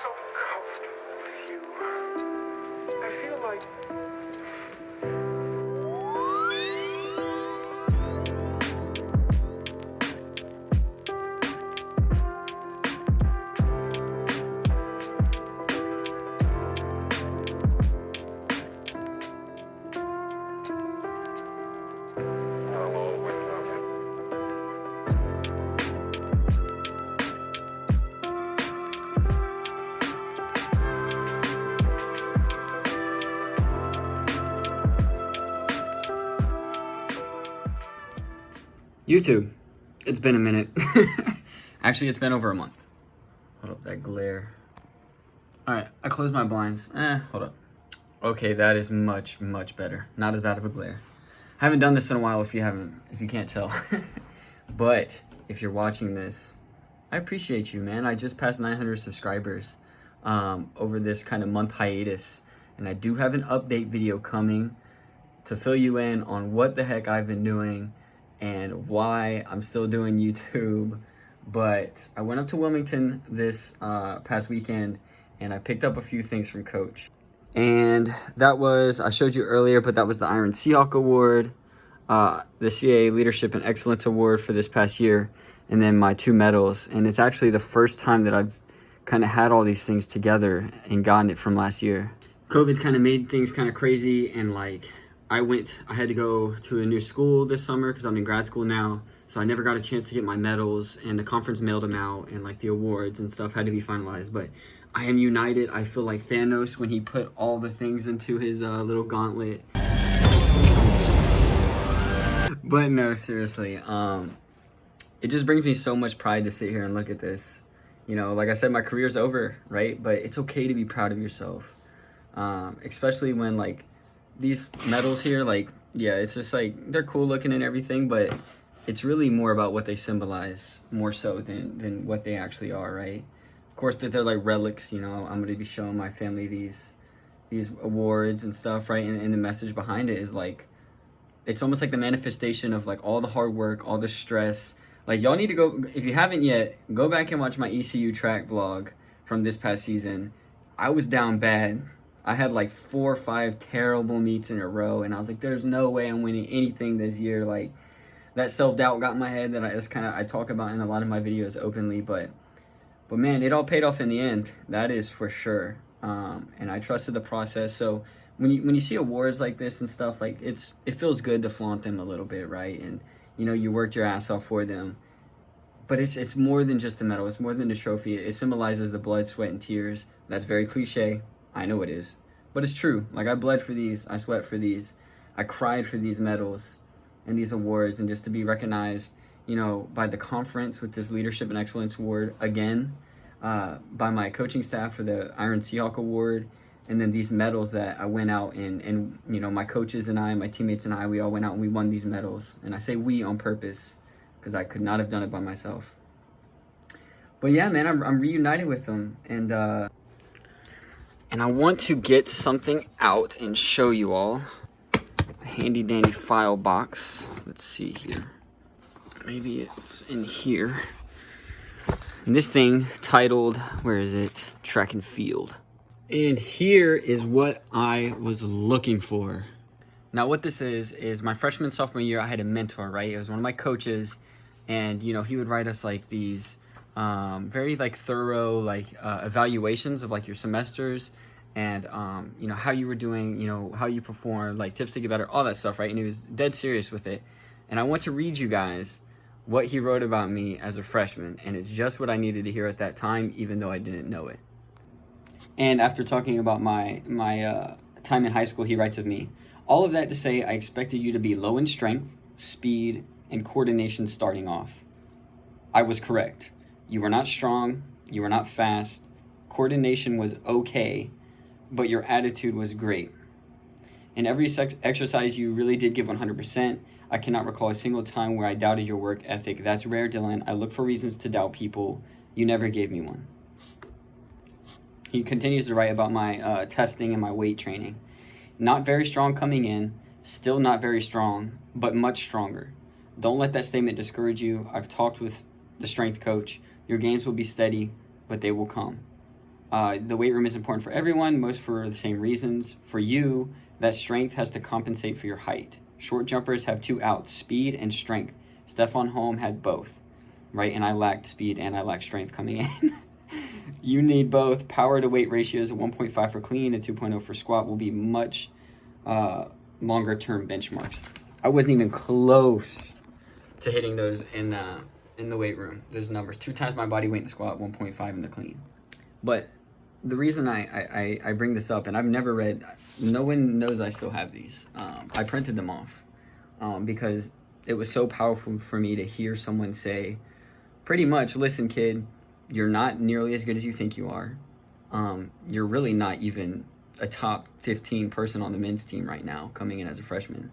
so comfortable with you. I feel like I'll always love you. YouTube, it's been a minute. Actually, it's been over a month. Hold up, that glare. All right, I closed my blinds. Hold up. Okay, that is much, much better. Not as bad of a glare. I haven't done this in a while if you can't tell. But if you're watching this, I appreciate you, man. I just passed 900 subscribers over this kind of month hiatus. And I do have an update video coming to fill you in on what the heck I've been doing and why I'm still doing YouTube. But I went up to Wilmington this past weekend and I picked up a few things from Coach. And that was, I showed you earlier, but that was the Iron Seahawk Award, the CAA Leadership and Excellence Award for this past year, and then my 2 medals. And it's actually the first time that I've kind of had all these things together and gotten it from last year. COVID's kind of made things kind of crazy, and like I had to go to a new school this summer because I'm in grad school now, so I never got a chance to get my medals, and the conference mailed them out, and like the awards and stuff had to be finalized. But I am united. I feel like Thanos when he put all the things into his little gauntlet. But no, seriously, it just brings me so much pride to sit here and look at this. You know, like I said, my career's over, right? But it's okay to be proud of yourself, especially when like these medals here, like, yeah, it's just like they're cool looking and everything, but it's really more about what they symbolize more so than what they actually are, right? Of course, that they're like relics, you know. I'm going to be showing my family these awards and stuff, right? And the message behind it is like, it's almost like the manifestation of like all the hard work, all the stress. Like, y'all need to go, if you haven't yet, go back and watch my ECU track vlog from this past season. I was down bad. I had like 4 or 5 terrible meets in a row, and I was like, there's no way I'm winning anything this year. Like, that self-doubt got in my head that I talk about in a lot of my videos openly, but man, it all paid off in the end. That is for sure. And I trusted the process. So when you see awards like this and stuff, like it feels good to flaunt them a little bit, right? And you know, you worked your ass off for them. But it's more than just the medal. It's more than the trophy. It symbolizes the blood, sweat, and tears. That's very cliche. I know it is. But it's true. Like, I bled for these. I sweat for these. I cried for these medals and these awards. And just to be recognized, you know, by the conference with this Leadership and Excellence Award again, by my coaching staff for the Iron Seahawk Award, and then these medals that I went out and you know, my coaches and I, my teammates and I, we all went out and we won these medals. And I say we on purpose because I could not have done it by myself. But yeah, man, I'm reunited with them, and I want to get something out and show you all. A handy dandy file box. Let's see here. Maybe it's in here. And this thing titled, where is it? Track and Field. And here is what I was looking for. Now what this is my freshman, sophomore year, I had a mentor, right? It was one of my coaches, and you know, he would write us like these very like thorough like evaluations of like your semesters, and you know, how you were doing, you know, how you performed, like tips to get better, all that stuff, right? And he was dead serious with it. And I want to read you guys what he wrote about me as a freshman, and it's just what I needed to hear at that time, even though I didn't know it. And after talking about my time in high school, he writes of me, all of that to say, I expected you to be low in strength, speed, and coordination starting off. I was correct. You were not strong, you were not fast, coordination was okay, but your attitude was great. In every exercise, you really did give 100%. I cannot recall a single time where I doubted your work ethic. That's rare, Dylan. I look for reasons to doubt people. You never gave me one. He continues to write about my testing and my weight training. Not very strong coming in, still not very strong, but much stronger. Don't let that statement discourage you. I've talked with the strength coach. Your gains will be steady, but they will come. The weight room is important for everyone, most for the same reasons. For you, that strength has to compensate for your height. Short jumpers have 2 outs, speed and strength. Stefan Holm had both, right? And I lacked speed and I lacked strength coming in. You need both. Power to weight ratios of 1.5 for clean and 2.0 for squat will be much longer term benchmarks. I wasn't even close to hitting those in the weight room. Those numbers, 2 times my body weight in the squat, 1.5 in the clean. But the reason I bring this up, and I've never read, no one knows I still have these. I printed them off because it was so powerful for me to hear someone say, pretty much, listen, kid, you're not nearly as good as you think you are. You're really not even a top 15 person on the men's team right now, coming in as a freshman.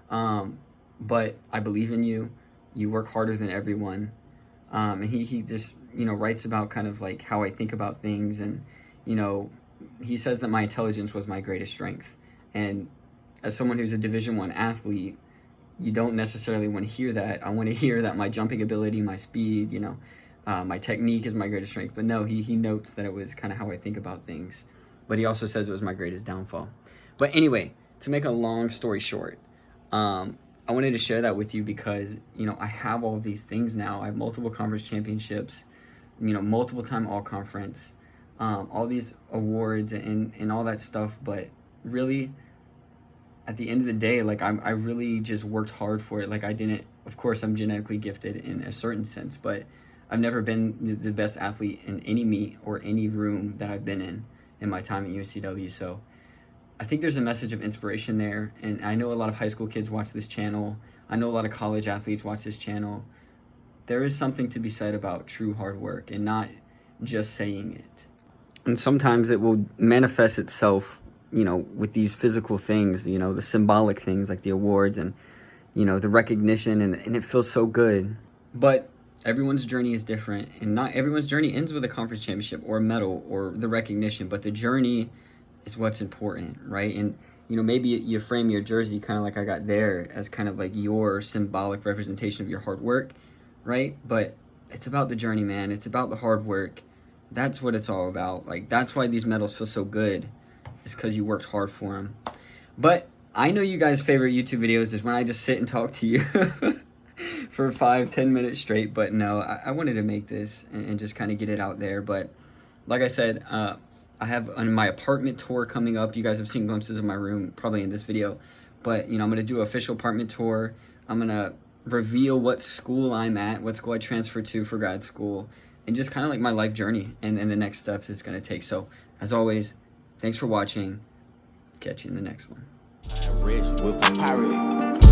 But I believe in you. You work harder than everyone. And he just, writes about kind of like how I think about things. And, he says that my intelligence was my greatest strength. And as someone who's a Division I athlete, you don't necessarily want to hear that. I want to hear that my jumping ability, my speed, my technique is my greatest strength. But no, he notes that it was kind of how I think about things. But he also says it was my greatest downfall. But anyway, to make a long story short, I wanted to share that with you because, I have all of these things now. I have multiple conference championships, multiple time all conference, all these awards and all that stuff. But really, at the end of the day, like I really just worked hard for it. Like I didn't, of course, I'm genetically gifted in a certain sense, but I've never been the best athlete in any meet or any room that I've been in my time at UNCW. So I think there's a message of inspiration there. And I know a lot of high school kids watch this channel. I know a lot of college athletes watch this channel. There is something to be said about true hard work and not just saying it. And sometimes it will manifest itself, with these physical things, the symbolic things like the awards and, the recognition, and it feels so good. But everyone's journey is different, and not everyone's journey ends with a conference championship or a medal or the recognition, but the journey is what's important, right? And, maybe you frame your jersey kind of like I got there as kind of like your symbolic representation of your hard work, right? But it's about the journey, man. It's about the hard work. That's what it's all about. Like, that's why these medals feel so good. It's because you worked hard for them. But I know you guys' favorite YouTube videos is when I just sit and talk to you for 5-10 minutes straight. But no, I wanted to make this and just kind of get it out there. But like I said, I have my apartment tour coming up. You guys have seen glimpses of my room probably in this video. But, I'm going to do an official apartment tour. I'm going to reveal what school I'm at, what school I transferred to for grad school, and just kind of like my life journey and the next steps it's going to take. So, as always, thanks for watching. Catch you in the next one. Rich with a pirate.